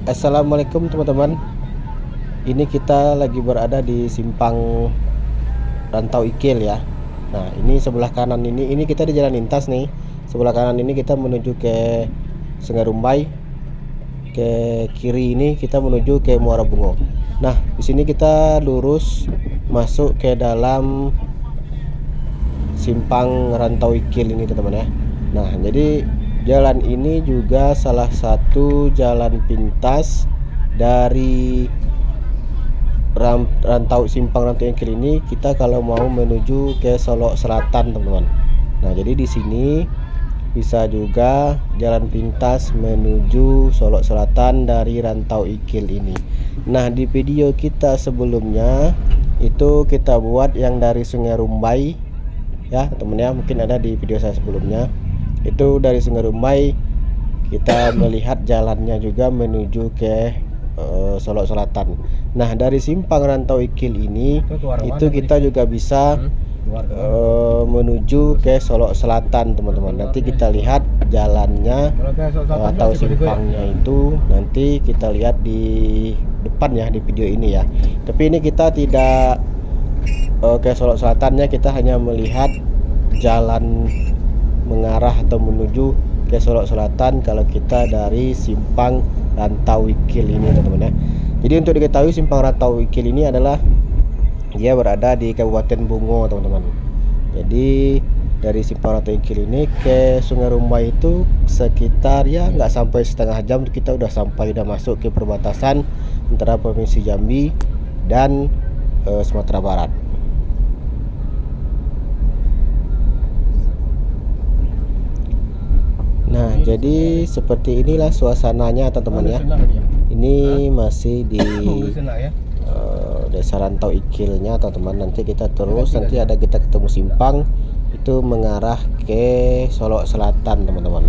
Assalamualaikum teman-teman. Ini kita lagi berada di simpang Rantau Ikil ya. Nah, ini sebelah kanan ini kita di jalan lintas nih. Sebelah kanan ini kita menuju ke Sungai Rumbai. Ke kiri ini kita menuju ke Muara Bungo. Nah, di sini kita lurus masuk ke dalam simpang Rantau Ikil ini teman-teman ya. Nah, jadi jalan ini juga salah satu jalan pintas dari simpang Rantau Ikil ini kita kalau mau menuju ke Solok Selatan teman-teman. Nah, jadi di sini bisa juga jalan pintas menuju Solok Selatan dari Rantau Ikil ini. Nah, di video kita sebelumnya itu kita buat yang dari Sungai Rumbai ya teman-teman ya, mungkin ada di video saya sebelumnya. Itu dari Sungai Rumbai kita melihat jalannya juga menuju ke Solok Selatan. Nah, dari simpang Rantau Ikil ini itu kita juga bisa menuju ke Solok Selatan teman-teman. Nanti kita lihat jalannya atau simpangnya itu nanti kita lihat di depan ya di video ini ya. Tapi ini kita tidak ke Solok Selatannya, kita hanya melihat jalan mengarah atau menuju ke Solok Selatan kalau kita dari simpang Rantau Ikil ini teman-teman ya. Jadi untuk diketahui simpang Rantau Ikil ini adalah dia berada di Kabupaten Bungo teman-teman. Jadi dari simpang Rantau Ikil ini ke Sungai Rumbai itu sekitar ya nggak sampai setengah jam kita udah sampai, udah masuk ke perbatasan antara Provinsi Jambi dan Sumatera Barat. Nah, jadi seperti inilah suasananya teman-teman ya. Ini masih di desa Rantau Ikilnya teman-teman. Nanti kita terus nanti ada kita ketemu simpang itu mengarah ke Solok Selatan teman-teman.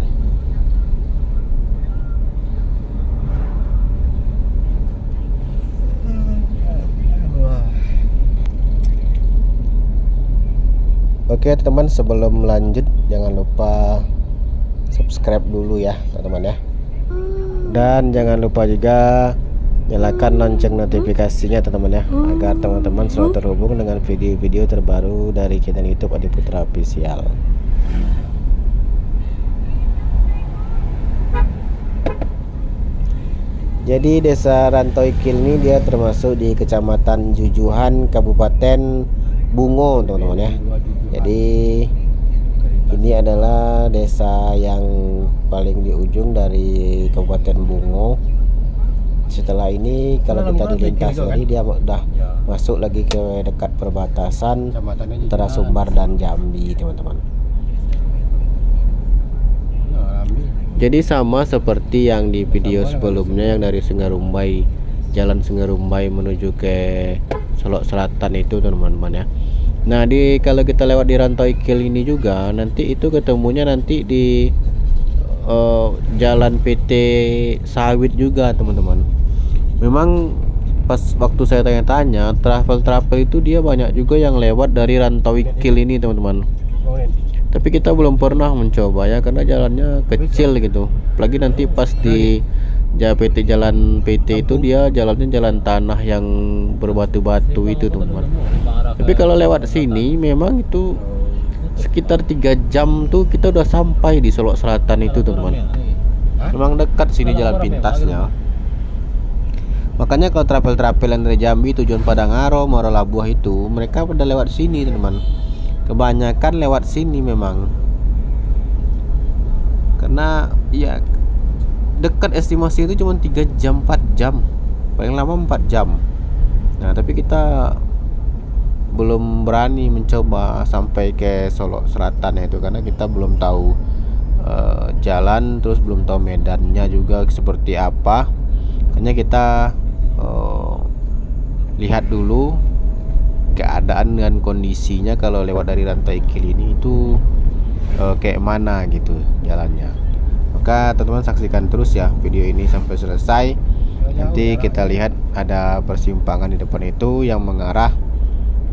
Oke teman, sebelum lanjut jangan lupa subscribe dulu ya teman-teman ya, dan jangan lupa juga nyalakan lonceng notifikasinya teman-teman ya, agar teman-teman selalu terhubung dengan video-video terbaru dari channel YouTube Adi Putra Official. Jadi desa Rantau Ikil ini dia termasuk di Kecamatan Jujuhan, Kabupaten Bungo teman-teman ya. Jadi ini adalah desa yang paling di ujung dari Kabupaten Bungo. Setelah ini kalau kita dilintas lagi dia udah masuk lagi ke dekat perbatasan antara Sumbar dan Jambi teman-teman. Jadi sama seperti yang di video sebelumnya yang dari Sungai Rumbai, jalan Sungai Rumbai menuju ke Solok Selatan itu teman-teman ya. Nah, kalau kita lewat di Rantau Ikil ini juga nanti itu ketemunya nanti di jalan PT Sawit juga teman-teman. Memang pas waktu saya tanya-tanya travel itu dia banyak juga yang lewat dari Rantau Ikil ini teman-teman. Tapi kita belum pernah mencoba ya karena jalannya kecil gitu. Apalagi nanti pas di jalan PT itu dia jalannya jalan tanah yang berbatu-batu itu teman-teman. Tapi kalau lewat sini memang itu sekitar 3 jam tuh kita udah sampai di Solok Selatan itu teman-teman. Memang dekat sini jalan pintasnya. Makanya kalau travel yang dari Jambi tujuan Padangaro, Muara Labuah itu mereka pada lewat sini teman-teman. Kebanyakan lewat sini memang. Karena ya dekat, estimasi itu cuma 3 jam 4 jam, paling lama 4 jam. Nah, tapi kita belum berani mencoba sampai ke Solok Selatan ya itu karena kita belum tahu jalan, terus belum tahu medannya juga seperti apa. Makanya kita lihat dulu keadaan dan kondisinya kalau lewat dari Rantau Ikil ini itu kayak mana gitu jalannya. Maka teman-teman saksikan terus ya video ini sampai selesai. Nanti kita lihat ada persimpangan di depan itu yang mengarah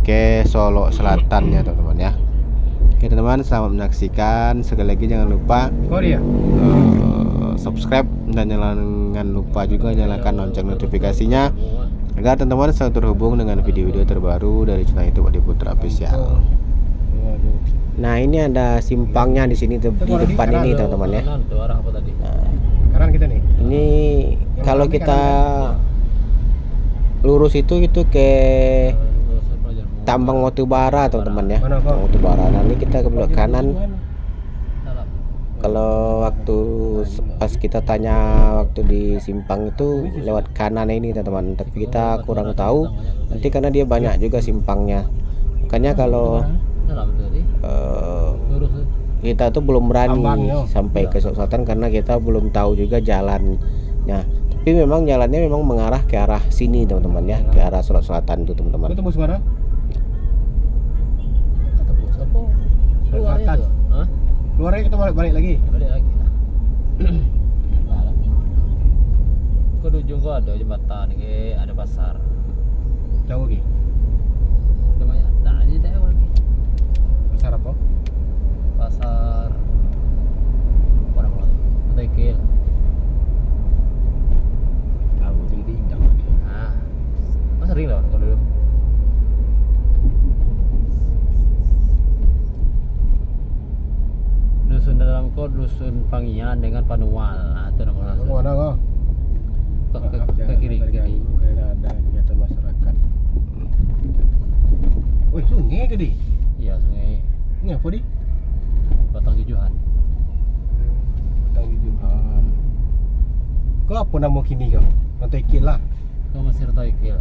ke Solok Selatannya teman-teman ya. Oke teman-teman, selamat menyaksikan. Sekali lagi jangan lupa subscribe dan jangan lupa juga nyalakan lonceng notifikasinya agar teman-teman selalu terhubung dengan video-video terbaru dari channel YouTube Adi Putra Official. Nah, ini ada simpangnya di sini di depan ini teman-teman ya. Kanan kita nih. Ini kalau kita lurus itu ke tambang batubara teman-teman ya. Batubara. Nah, ini kita ke belok kanan. Kalau waktu pas kita tanya waktu di simpang itu lewat kanan ini teman-teman, tapi kita kurang tahu nanti karena dia banyak juga simpangnya. Makanya kalau kita tuh belum berani sampai ke selatan karena kita belum tahu juga jalannya. Tapi memang jalannya memang mengarah ke arah sini teman-teman ya, ke arah selatan tuh teman-teman. Kita tembus mana? Selatan. Luarnya kita balik lagi. Balik lagi lah. Kau di ujung kau ada jembatan, ada pasar. Jauh lagi. Ada banyak. Tak aja tak lagi. Pasar apa? Pasar. Mana pula? Tekil. Tahu tinggi jauh lagi. Ah. Mas sering lah kalau dulu. Dusun dalam kod dusun Pangian dengan Panual. Nah, itu nama dusun. Mana kau? Ke kiri. Kayaknya ada kegiatan masyarakat. Wih, sungai ke di? Iya, sungai Ini apa di? Batang Jujuhan. Batang Jujuhan. Kau apa nama kini kau? Rantai Kil lah. Kau masih Tekil.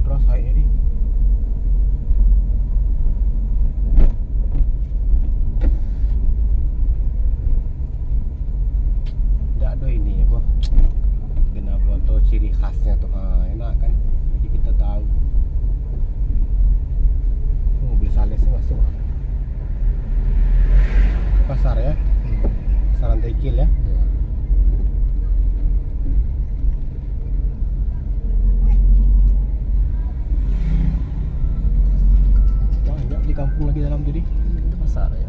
Terus saya ni. Ada ini apa? Kena foto ciri khasnya tuh, enak kan? Jadi kita tahu. Mobil salesnya masuk. Pasar ya? Pasaran Tekil ya? Banyak di kampung lagi dalam jadi. Itu pasar ya.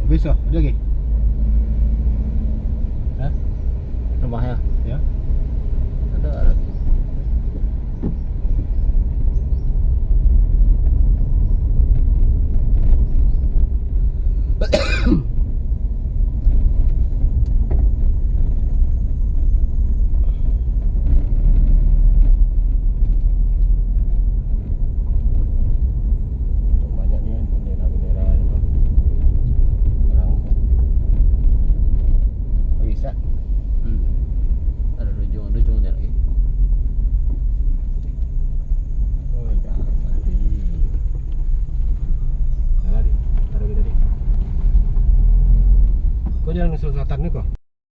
Besok ada lagi? Hah? Rumahnya Ya? ada lagi. Banyak nih bendera-bendera itu. Orang bisa. Ada dujung dia lagi. Oh, jangan tadi. Nah, lari. Taruh kita tadi. Kau jangan ke selatan nih kok.